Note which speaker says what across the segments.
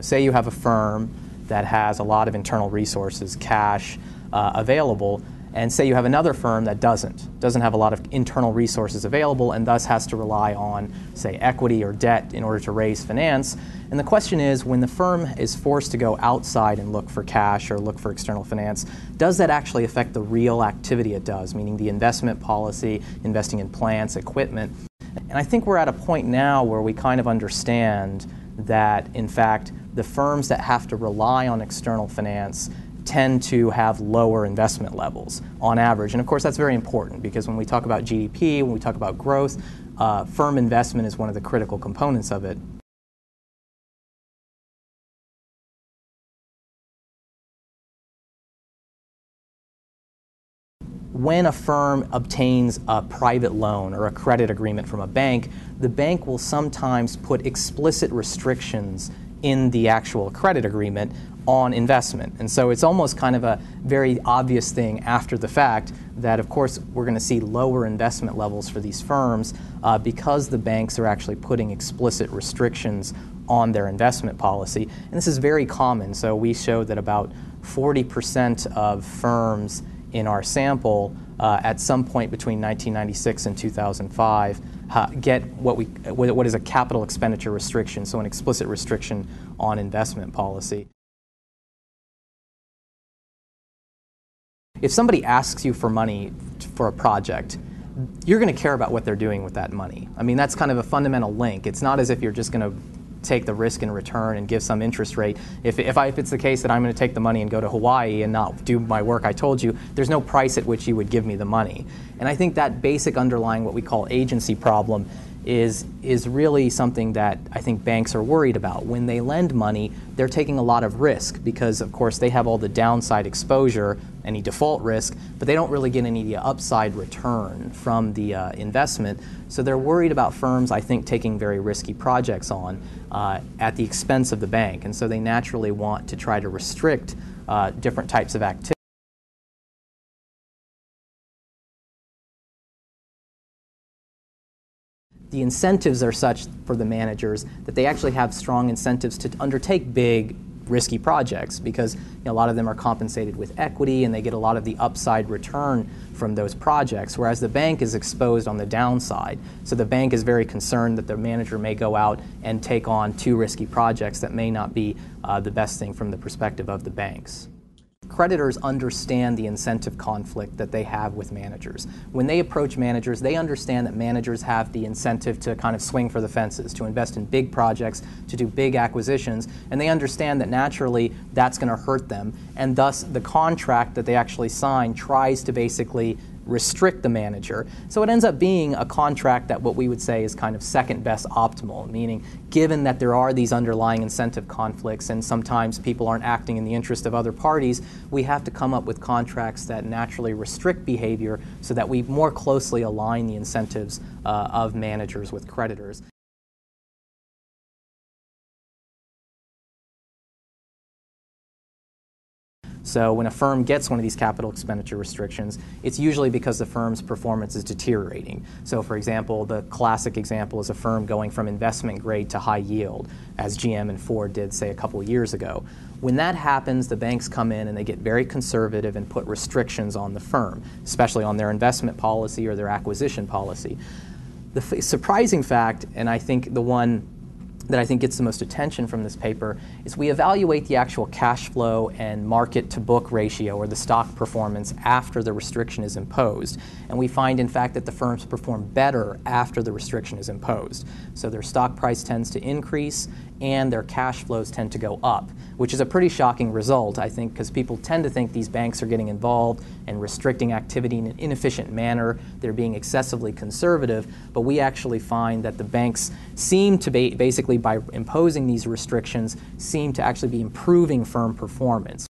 Speaker 1: Say you have a firm that has a lot of internal resources, cash available, and say you have another firm that doesn't have a lot of internal resources available and thus has to rely on, say, equity or debt in order to raise finance. And the question is, when the firm is forced to go outside and look for cash or look for external finance, does that actually affect the real activity it does, meaning the investment policy, investing in plants, equipment? And I think we're at a point now where we kind of understand that, in fact, the firms that have to rely on external finance tend to have lower investment levels on average. And of course, that's very important because when we talk about GDP, when we talk about growth, firm investment is one of the critical components of it. When a firm obtains a private loan or a credit agreement from a bank, the bank will sometimes put explicit restrictions in the actual credit agreement on investment. And so it's almost kind of a very obvious thing after the fact that, of course, we're going to see lower investment levels for these firms because the banks are actually putting explicit restrictions on their investment policy. And this is very common. So we showed that about 40% of firms in our sample at some point between 1996 and 2005 get what is a capital expenditure restriction, so an explicit restriction on investment policy. If somebody asks you for money for a project, you're going to care about what they're doing with that money. I mean, that's kind of a fundamental link. It's not as if you're just going to take the risk in return and give some interest rate. If it's the case that I'm going to take the money and go to Hawaii and not do my work I told you, there's no price at which you would give me the money. And I think that basic underlying what we call agency problem is really something that I think banks are worried about. When they lend money, they're taking a lot of risk because, of course, they have all the downside exposure, any default risk, but they don't really get any upside return from the investment. So they're worried about firms, I think, taking very risky projects on at the expense of the bank. And so they naturally want to try to restrict different types of activity. The incentives are such for the managers that they actually have strong incentives to undertake big, risky projects because a lot of them are compensated with equity and they get a lot of the upside return from those projects, whereas the bank is exposed on the downside. So the bank is very concerned that the manager may go out and take on too risky projects that may not be the best thing from the perspective of the banks. Creditors understand the incentive conflict that they have with managers. When they approach managers, they understand that managers have the incentive to kind of swing for the fences, to invest in big projects, to do big acquisitions, and they understand that naturally that's going to hurt them, and thus the contract that they actually sign tries to basically restrict the manager. So it ends up being a contract that what we would say is kind of second best optimal, meaning given that there are these underlying incentive conflicts and sometimes people aren't acting in the interest of other parties, we have to come up with contracts that naturally restrict behavior so that we more closely align the incentives of managers with creditors. So when a firm gets one of these capital expenditure restrictions, it's usually because the firm's performance is deteriorating. So for example, the classic example is a firm going from investment grade to high yield, as GM and Ford did, say, a couple of years ago. When that happens, the banks come in and they get very conservative and put restrictions on the firm, especially on their investment policy or their acquisition policy. The surprising fact, and I think the one that I think gets the most attention from this paper, is we evaluate the actual cash flow and market to book ratio, or the stock performance, after the restriction is imposed. And we find, in fact, that the firms perform better after the restriction is imposed. So their stock price tends to increase and their cash flows tend to go up, which is a pretty shocking result, I think, because people tend to think these banks are getting involved and restricting activity in an inefficient manner. They're being excessively conservative, but we actually find that the banks seem to be, basically by imposing these restrictions, seem to actually be improving firm performance.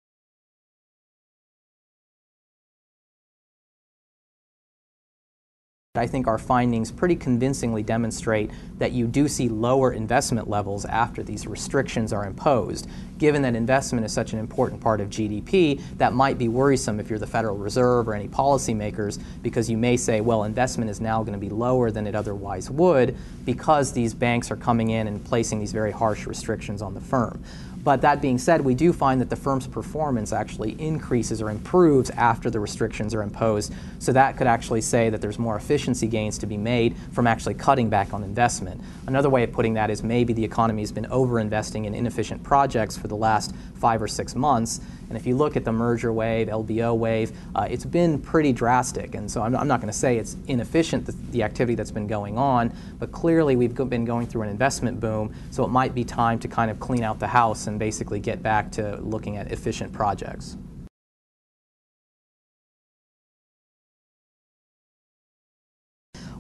Speaker 1: I think our findings pretty convincingly demonstrate that you do see lower investment levels after these restrictions are imposed. Given that investment is such an important part of GDP, that might be worrisome if you're the Federal Reserve or any policymakers, because you may say, well, investment is now going to be lower than it otherwise would because these banks are coming in and placing these very harsh restrictions on the firm. But that being said, we do find that the firm's performance actually increases or improves after the restrictions are imposed. So that could actually say that there's more efficiency gains to be made from actually cutting back on investment. Another way of putting that is maybe the economy has been over-investing in inefficient projects for the last 5 or 6 months. And if you look at the merger wave, LBO wave, it's been pretty drastic. And so I'm not going to say it's inefficient, the activity that's been going on, but clearly we've been going through an investment boom, so it might be time to kind of clean out the house and basically get back to looking at efficient projects.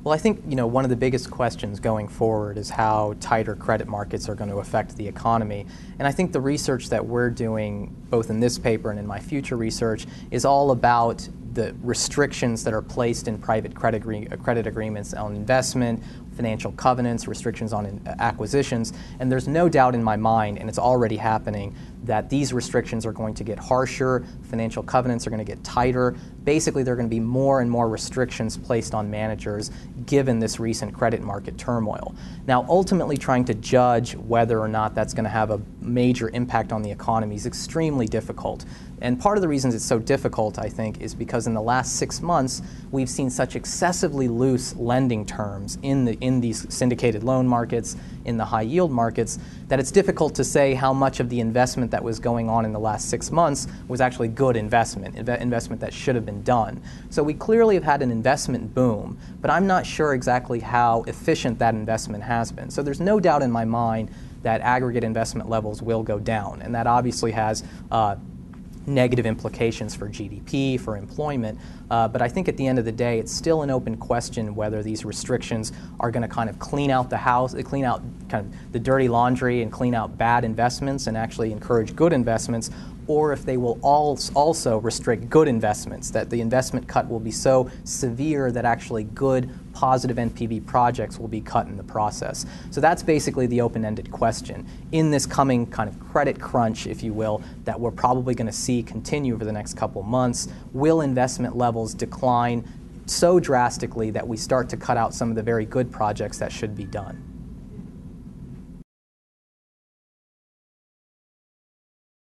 Speaker 1: Well, I think one of the biggest questions going forward is how tighter credit markets are going to affect the economy. And I think the research that we're doing, both in this paper and in my future research, is all about the restrictions that are placed in private credit agreements on investment, financial covenants, restrictions on acquisitions. And there's no doubt in my mind, and it's already happening, that these restrictions are going to get harsher, financial covenants are going to get tighter. Basically, there are going to be more and more restrictions placed on managers given this recent credit market turmoil. Now, ultimately trying to judge whether or not that's going to have a major impact on the economy is extremely difficult. And part of the reasons it's so difficult, I think, is because in the last 6 months, we've seen such excessively loose lending terms in these syndicated loan markets, in the high yield markets, that it's difficult to say how much of the investment that was going on in the last 6 months was actually good investment that should have been done. So we clearly have had an investment boom, but I'm not sure exactly how efficient that investment has been. So there's no doubt in my mind that aggregate investment levels will go down, and that obviously has negative implications for GDP, for employment, but I think at the end of the day, it's still an open question whether these restrictions are going to kind of clean out the house, clean out kind of the dirty laundry and clean out bad investments and actually encourage good investments, or if they will also restrict good investments, that the investment cut will be so severe that actually good, positive NPV projects will be cut in the process. So that's basically the open-ended question. In this coming kind of credit crunch, if you will, that we're probably going to see continue over the next couple months, will investment levels decline so drastically that we start to cut out some of the very good projects that should be done?